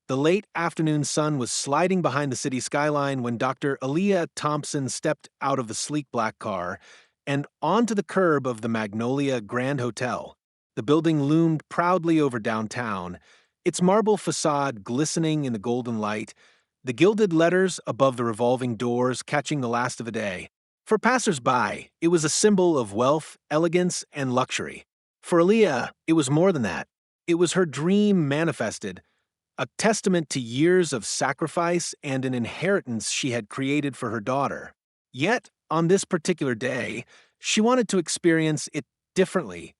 The late afternoon sun was sliding behind the city skyline when Dr. Aaliyah Thompson stepped out of the sleek black car and onto the curb of the Magnolia Grand Hotel. The building loomed proudly over downtown, its marble facade glistening in the golden light, the gilded letters above the revolving doors catching the last of the day. For passers-by, it was a symbol of wealth, elegance, and luxury. For Aaliyah, it was more than that. It was her dream manifested, a testament to years of sacrifice and an inheritance she had created for her daughter. Yet, on this particular day, she wanted to experience it differently,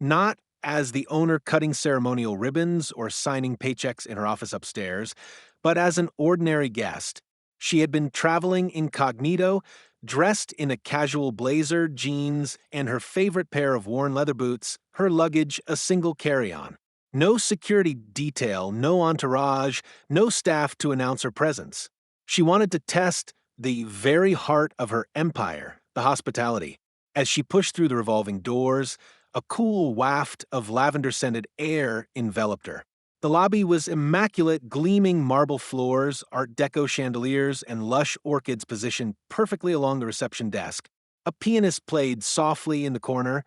not as the owner cutting ceremonial ribbons or signing paychecks in her office upstairs, but as an ordinary guest. She had been traveling incognito, dressed in a casual blazer, jeans, and her favorite pair of worn leather boots, her luggage a single carry-on. No security detail, no entourage, no staff to announce her presence. She wanted to test the very heart of her empire, the hospitality. As she pushed through the revolving doors, a cool waft of lavender-scented air enveloped her. The lobby was immaculate, gleaming marble floors, Art Deco chandeliers, and lush orchids positioned perfectly along the reception desk. A pianist played softly in the corner,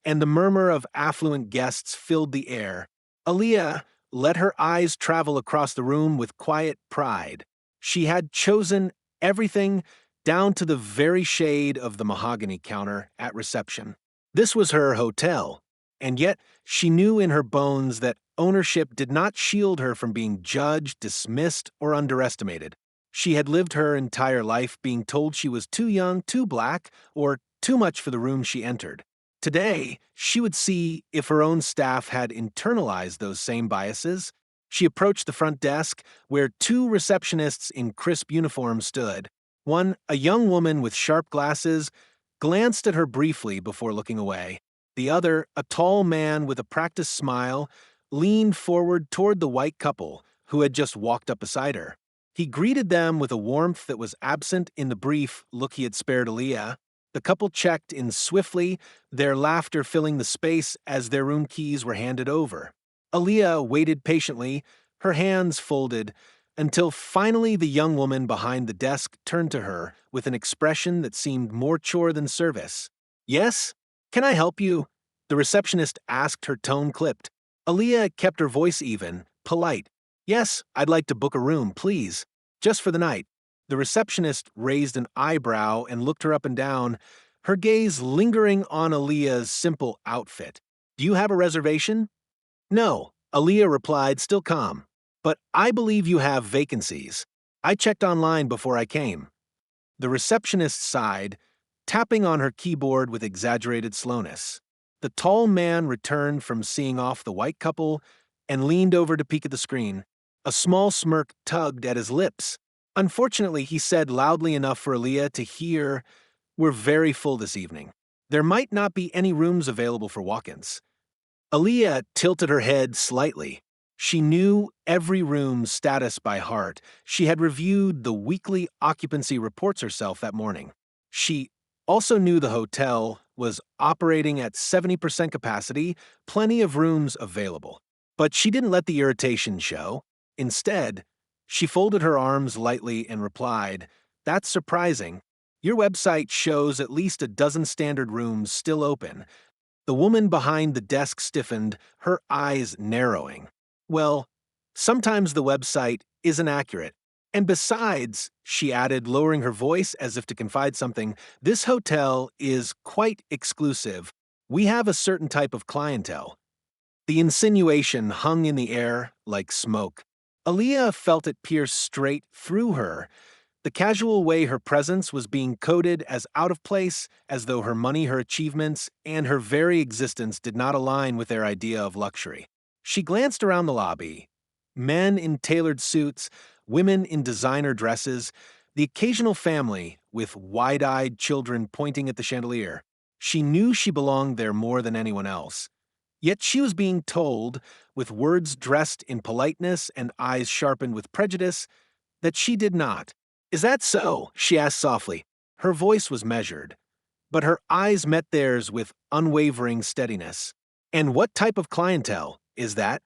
and the murmur of affluent guests filled the air. Aaliyah let her eyes travel across the room with quiet pride. She had chosen everything down to the very shade of the mahogany counter at reception. This was her hotel, and yet she knew in her bones that ownership did not shield her from being judged, dismissed, or underestimated. She had lived her entire life being told she was too young, too black, or too much for the room she entered. Today, she would see if her own staff had internalized those same biases. She approached the front desk, where two receptionists in crisp uniforms stood. One, a young woman with sharp glasses, glanced at her briefly before looking away. The other, a tall man with a practiced smile, leaned forward toward the white couple who had just walked up beside her. He greeted them with a warmth that was absent in the brief look he had spared Aaliyah. The couple checked in swiftly, their laughter filling the space as their room keys were handed over. Aaliyah waited patiently, her hands folded, until finally the young woman behind the desk turned to her with an expression that seemed more chore than service. "Yes? Can I help you?" The receptionist asked, her tone clipped. Aaliyah kept her voice even, polite. "Yes, I'd like to book a room, please. Just for the night." The receptionist raised an eyebrow and looked her up and down, her gaze lingering on Aaliyah's simple outfit. "Do you have a reservation?" "No," Aaliyah replied, still calm. "But I believe you have vacancies. I checked online before I came." The receptionist sighed, tapping on her keyboard with exaggerated slowness. The tall man returned from seeing off the white couple and leaned over to peek at the screen. A small smirk tugged at his lips. Unfortunately, he said loudly enough for Aaliyah to hear, "We're very full this evening. There might not be any rooms available for walk-ins." Aaliyah tilted her head slightly. She knew every room's status by heart. She had reviewed the weekly occupancy reports herself that morning. She also knew the hotel was operating at 70% capacity, plenty of rooms available. But she didn't let the irritation show. Instead, she folded her arms lightly and replied, "That's surprising. Your website shows at least a dozen standard rooms still open." The woman behind the desk stiffened, her eyes narrowing. "Well, sometimes the website isn't accurate. And besides," she added, lowering her voice as if to confide something, "this hotel is quite exclusive. We have a certain type of clientele." The insinuation hung in the air like smoke. Aaliyah felt it pierce straight through her, the casual way her presence was being coded as out of place, as though her money, her achievements, and her very existence did not align with their idea of luxury. She glanced around the lobby. Men in tailored suits, women in designer dresses, the occasional family with wide-eyed children pointing at the chandelier. She knew she belonged there more than anyone else. Yet she was being told, with words dressed in politeness and eyes sharpened with prejudice, that she did not. "Is that so?" she asked softly. Her voice was measured, but her eyes met theirs with unwavering steadiness. "And what type of clientele is that?"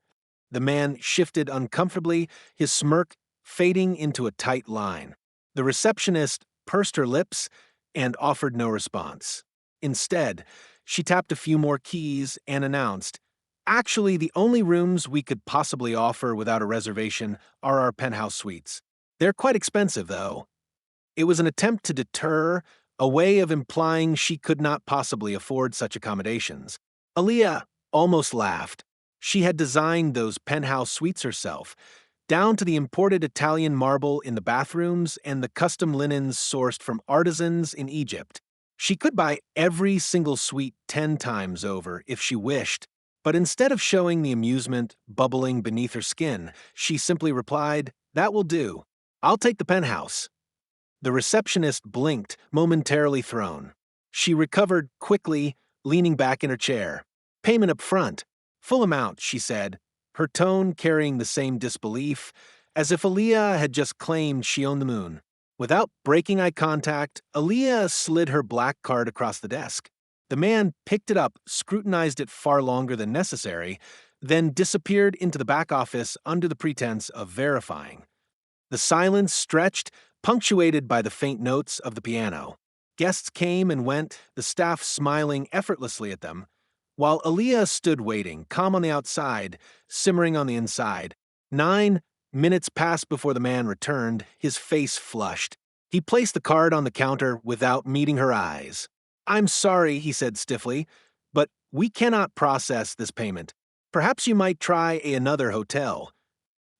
The man shifted uncomfortably, his smirk fading into a tight line. The receptionist pursed her lips and offered no response. Instead, she tapped a few more keys and announced, "Actually, the only rooms we could possibly offer without a reservation are our penthouse suites. They're quite expensive, though." It was an attempt to deter, a way of implying she could not possibly afford such accommodations. Aaliyah almost laughed. She had designed those penthouse suites herself, down to the imported Italian marble in the bathrooms and the custom linens sourced from artisans in Egypt. She could buy every single suite 10 times over if she wished, but instead of showing the amusement bubbling beneath her skin, she simply replied, "That will do. I'll take the penthouse." The receptionist blinked, momentarily thrown. She recovered quickly, leaning back in her chair. "Payment up front. Full amount," she said, her tone carrying the same disbelief, as if Aaliyah had just claimed she owned the moon. Without breaking eye contact, Aaliyah slid her black card across the desk. The man picked it up, scrutinized it far longer than necessary, then disappeared into the back office under the pretense of verifying. The silence stretched, punctuated by the faint notes of the piano. Guests came and went, the staff smiling effortlessly at them, while Aaliyah stood waiting, calm on the outside, simmering on the inside. 9 minutes passed before the man returned, his face flushed. He placed the card on the counter without meeting her eyes. "I'm sorry," he said stiffly, "but we cannot process this payment. Perhaps you might try another hotel."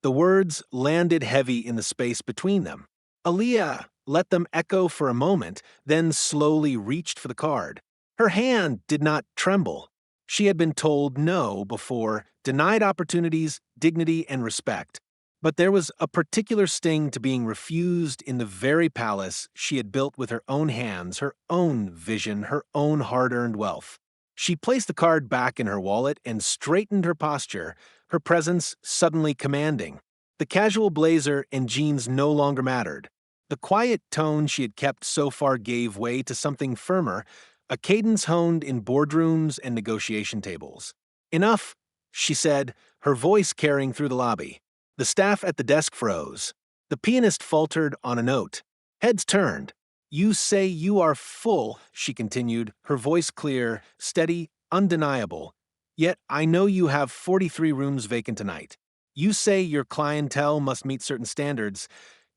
The words landed heavy in the space between them. Aaliyah let them echo for a moment, then slowly reached for the card. Her hand did not tremble. She had been told no before, denied opportunities, dignity, and respect. But there was a particular sting to being refused in the very palace she had built with her own hands, her own vision, her own hard-earned wealth. She placed the card back in her wallet and straightened her posture, her presence suddenly commanding. The casual blazer and jeans no longer mattered. The quiet tone she had kept so far gave way to something firmer, a cadence honed in boardrooms and negotiation tables. "Enough," she said, her voice carrying through the lobby. The staff at the desk froze. The pianist faltered on a note. Heads turned. "You say you are full," she continued, her voice clear, steady, undeniable. "Yet I know you have 43 rooms vacant tonight. You say your clientele must meet certain standards,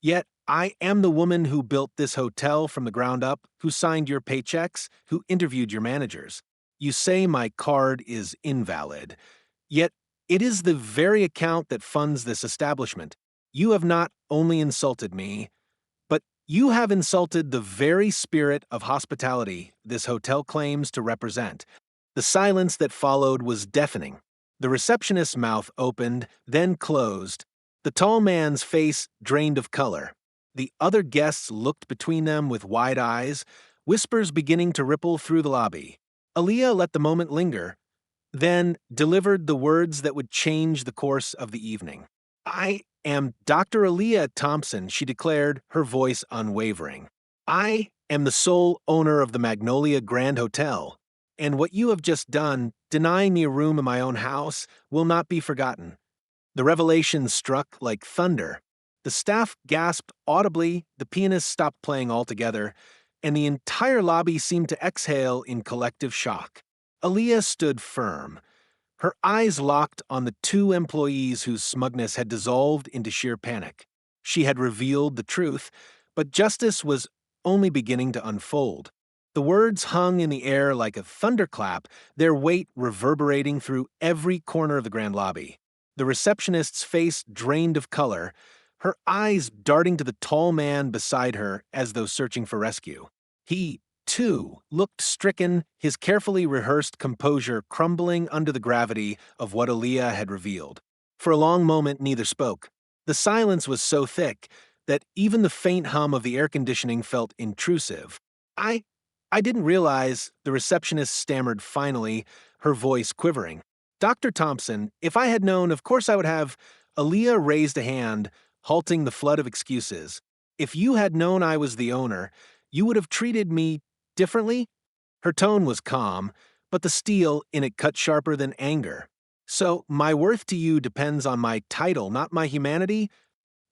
yet I am the woman who built this hotel from the ground up, who signed your paychecks, who interviewed your managers. You say my card is invalid, yet it is the very account that funds this establishment. You have not only insulted me, but you have insulted the very spirit of hospitality this hotel claims to represent." The silence that followed was deafening. The receptionist's mouth opened, then closed. The tall man's face drained of color. The other guests looked between them with wide eyes, whispers beginning to ripple through the lobby. Aaliyah let the moment linger, then delivered the words that would change the course of the evening. "I am Dr. Aaliyah Thompson," she declared, her voice unwavering. "I am the sole owner of the Magnolia Grand Hotel, and what you have just done, denying me a room in my own house, will not be forgotten." The revelation struck like thunder. The staff gasped audibly, the pianist stopped playing altogether, and the entire lobby seemed to exhale in collective shock. Aaliyah stood firm, her eyes locked on the two employees whose smugness had dissolved into sheer panic. She had revealed the truth, but justice was only beginning to unfold. The words hung in the air like a thunderclap, their weight reverberating through every corner of the grand lobby. The receptionist's face drained of color, her eyes darting to the tall man beside her as though searching for rescue. He, too, looked stricken, his carefully rehearsed composure crumbling under the gravity of what Aaliyah had revealed. For a long moment, neither spoke. The silence was so thick that even the faint hum of the air conditioning felt intrusive. I didn't realize," the receptionist stammered finally, her voice quivering. "Dr. Thompson, if I had known, of course I would have—" Aaliyah raised a hand, halting the flood of excuses. "If you had known I was the owner, you would have treated me differently?" Her tone was calm, but the steel in it cut sharper than anger. So, my worth to you depends on my title, not my humanity?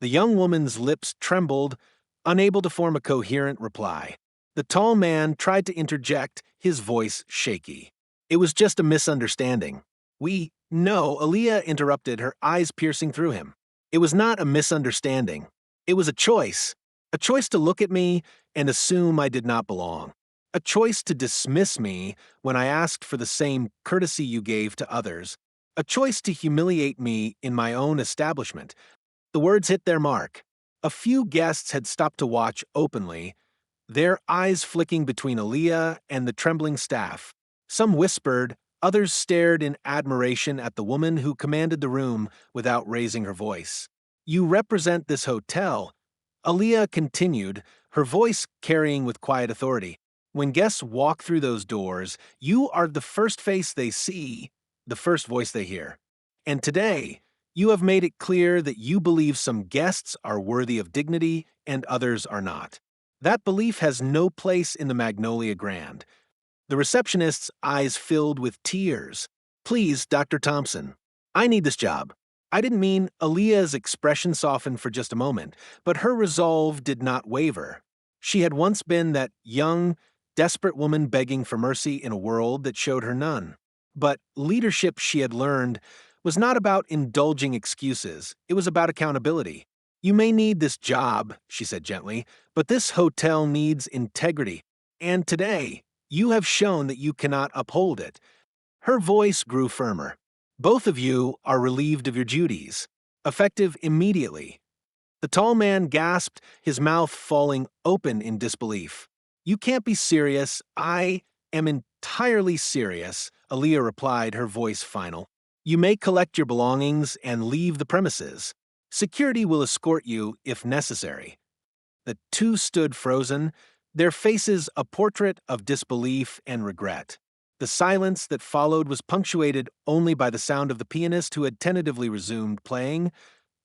The young woman's lips trembled, unable to form a coherent reply. The tall man tried to interject, his voice shaky. It was just a misunderstanding. No, Aaliyah interrupted, her eyes piercing through him. It was not a misunderstanding. It was a choice. A choice to look at me and assume I did not belong. A choice to dismiss me when I asked for the same courtesy you gave to others. A choice to humiliate me in my own establishment. The words hit their mark. A few guests had stopped to watch openly, their eyes flicking between Aaliyah and the trembling staff. Some whispered, others stared in admiration at the woman who commanded the room without raising her voice. You represent this hotel, Aaliyah continued, her voice carrying with quiet authority. When guests walk through those doors, you are the first face they see, the first voice they hear. And today, you have made it clear that you believe some guests are worthy of dignity and others are not. That belief has no place in the Magnolia Grand. The receptionist's eyes filled with tears. Please, Dr. Thompson, I need this job. I didn't mean Aaliyah's expression softened for just a moment, but her resolve did not waver. She had once been that young, desperate woman begging for mercy in a world that showed her none. But leadership, she had learned, was not about indulging excuses, it was about accountability. You may need this job, she said gently, but this hotel needs integrity. And today, you have shown that you cannot uphold it. Her voice grew firmer. Both of you are relieved of your duties, effective immediately. The tall man gasped, his mouth falling open in disbelief. You can't be serious. I am entirely serious, Aaliyah replied, her voice final. You may collect your belongings and leave the premises. Security will escort you if necessary. The two stood frozen, their faces a portrait of disbelief and regret. The silence that followed was punctuated only by the sound of the pianist who had tentatively resumed playing,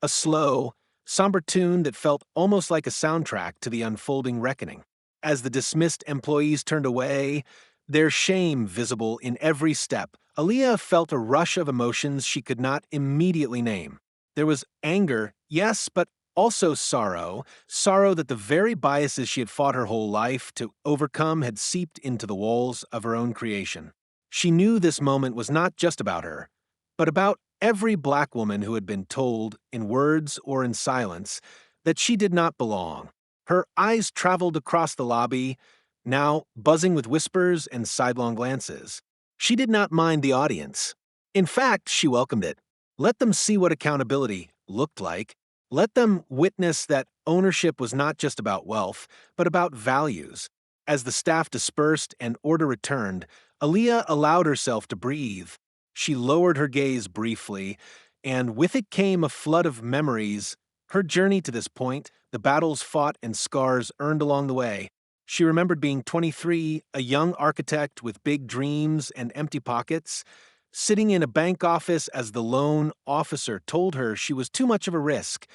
a slow, somber tune that felt almost like a soundtrack to the unfolding reckoning. As the dismissed employees turned away, their shame visible in every step, Aaliyah felt a rush of emotions she could not immediately name. There was anger, yes, but also sorrow that the very biases she had fought her whole life to overcome had seeped into the walls of her own creation. She knew this moment was not just about her, but about every black woman who had been told, in words or in silence, that she did not belong. Her eyes traveled across the lobby, now buzzing with whispers and sidelong glances. She did not mind the audience. In fact, she welcomed it. Let them see what accountability looked like. Let them witness that ownership was not just about wealth, but about values. As the staff dispersed and order returned, Aaliyah allowed herself to breathe. She lowered her gaze briefly, and with it came a flood of memories. Her journey to this point, the battles fought and scars earned along the way. She remembered being 23, a young architect with big dreams and empty pockets, sitting in a bank office as the loan officer told her she was too much of a risk.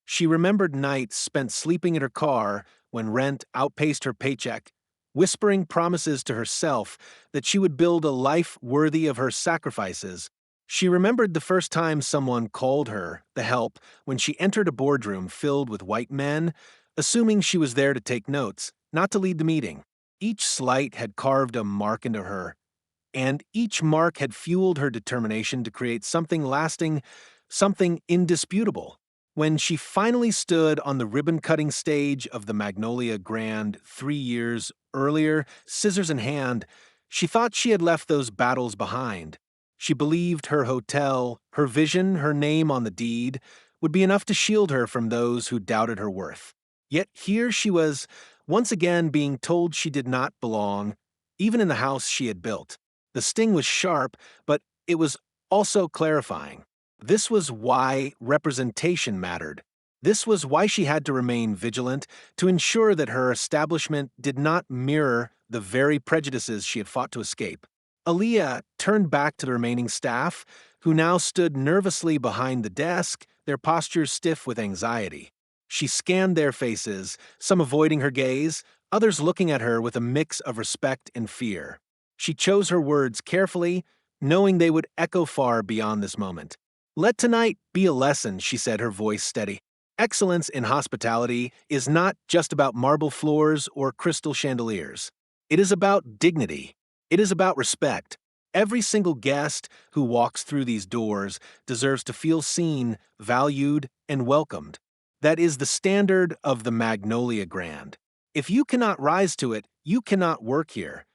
She remembered nights spent sleeping in her car when rent outpaced her paycheck, whispering promises to herself that she would build a life worthy of her sacrifices. She remembered the first time someone called her, the help, when she entered a boardroom filled with white men, assuming she was there to take notes, not to lead the meeting. Each slight had carved a mark into her, and each mark had fueled her determination to create something lasting, something indisputable. When she finally stood on the ribbon-cutting stage of the Magnolia Grand 3 years earlier, scissors in hand, she thought she had left those battles behind. She believed her hotel, her vision, her name on the deed, would be enough to shield her from those who doubted her worth. Yet here she was, once again being told she did not belong, even in the house she had built. The sting was sharp, but it was also clarifying. This was why representation mattered. This was why she had to remain vigilant to ensure that her establishment did not mirror the very prejudices she had fought to escape. Aaliyah turned back to the remaining staff, who now stood nervously behind the desk, their postures stiff with anxiety. She scanned their faces, some avoiding her gaze, others looking at her with a mix of respect and fear. She chose her words carefully, knowing they would echo far beyond this moment. "Let tonight be a lesson," she said, her voice steady. "Excellence in hospitality is not just about marble floors or crystal chandeliers. It is about dignity. It is about respect. Every single guest who walks through these doors deserves to feel seen, valued, and welcomed. That is the standard of the Magnolia Grand. If you cannot rise to it, you cannot work here."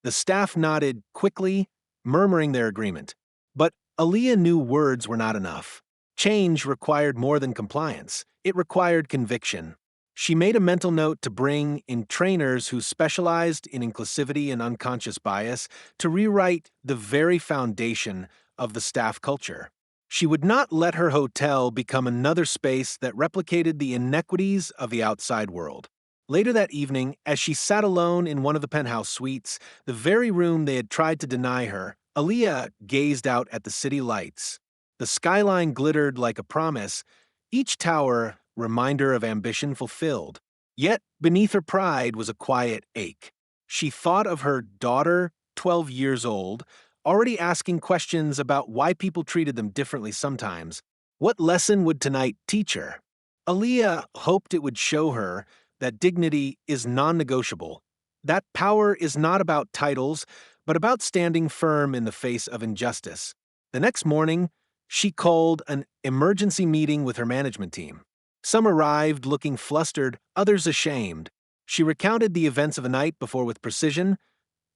The staff nodded quickly, murmuring their agreement. But Aaliyah knew words were not enough. Change required more than compliance. It required conviction. She made a mental note to bring in trainers who specialized in inclusivity and unconscious bias to rewrite the very foundation of the staff culture. She would not let her hotel become another space that replicated the inequities of the outside world. Later that evening, as she sat alone in one of the penthouse suites, the very room they had tried to deny her, Aaliyah gazed out at the city lights. The skyline glittered like a promise, each tower reminder of ambition fulfilled. Yet beneath her pride was a quiet ache. She thought of her daughter, 12 years old, already asking questions about why people treated them differently sometimes. What lesson would tonight teach her? Aaliyah hoped it would show her that dignity is non-negotiable, that power is not about titles, but about standing firm in the face of injustice. The next morning, she called an emergency meeting with her management team. Some arrived looking flustered, others ashamed. She recounted the events of the night before with precision,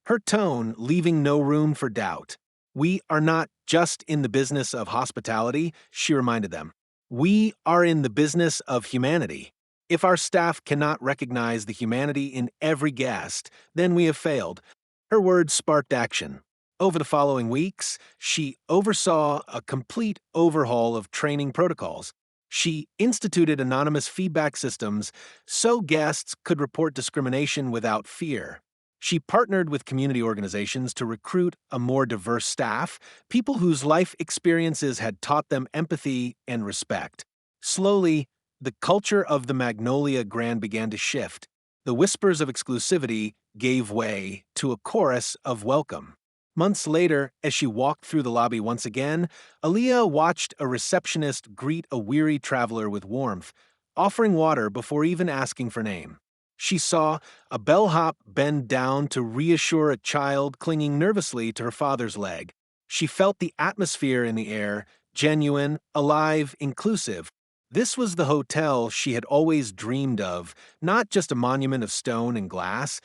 her tone leaving no room for doubt. "We are not just in the business of hospitality," she reminded them. "We are in the business of humanity. If our staff cannot recognize the humanity in every guest, then we have failed." Her words sparked action. Over the following weeks, she oversaw a complete overhaul of training protocols. She instituted anonymous feedback systems so guests could report discrimination without fear. She partnered with community organizations to recruit a more diverse staff, people whose life experiences had taught them empathy and respect. Slowly, the culture of the Magnolia Grand began to shift. The whispers of exclusivity gave way to a chorus of welcome. Months later, as she walked through the lobby once again, Aaliyah watched a receptionist greet a weary traveler with warmth, offering water before even asking for name. She saw a bellhop bend down to reassure a child clinging nervously to her father's leg. She felt the atmosphere in the air, genuine, alive, inclusive. This was the hotel she had always dreamed of, not just a monument of stone and glass,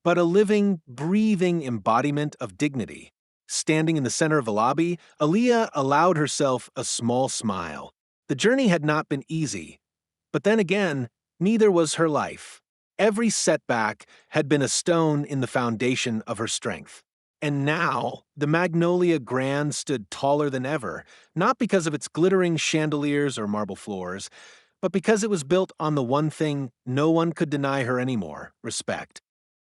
but a living, breathing embodiment of dignity. Standing in the center of the lobby, Aaliyah allowed herself a small smile. The journey had not been easy, but then again, neither was her life. Every setback had been a stone in the foundation of her strength. And now, the Magnolia Grand stood taller than ever, not because of its glittering chandeliers or marble floors, but because it was built on the one thing no one could deny her anymore: respect.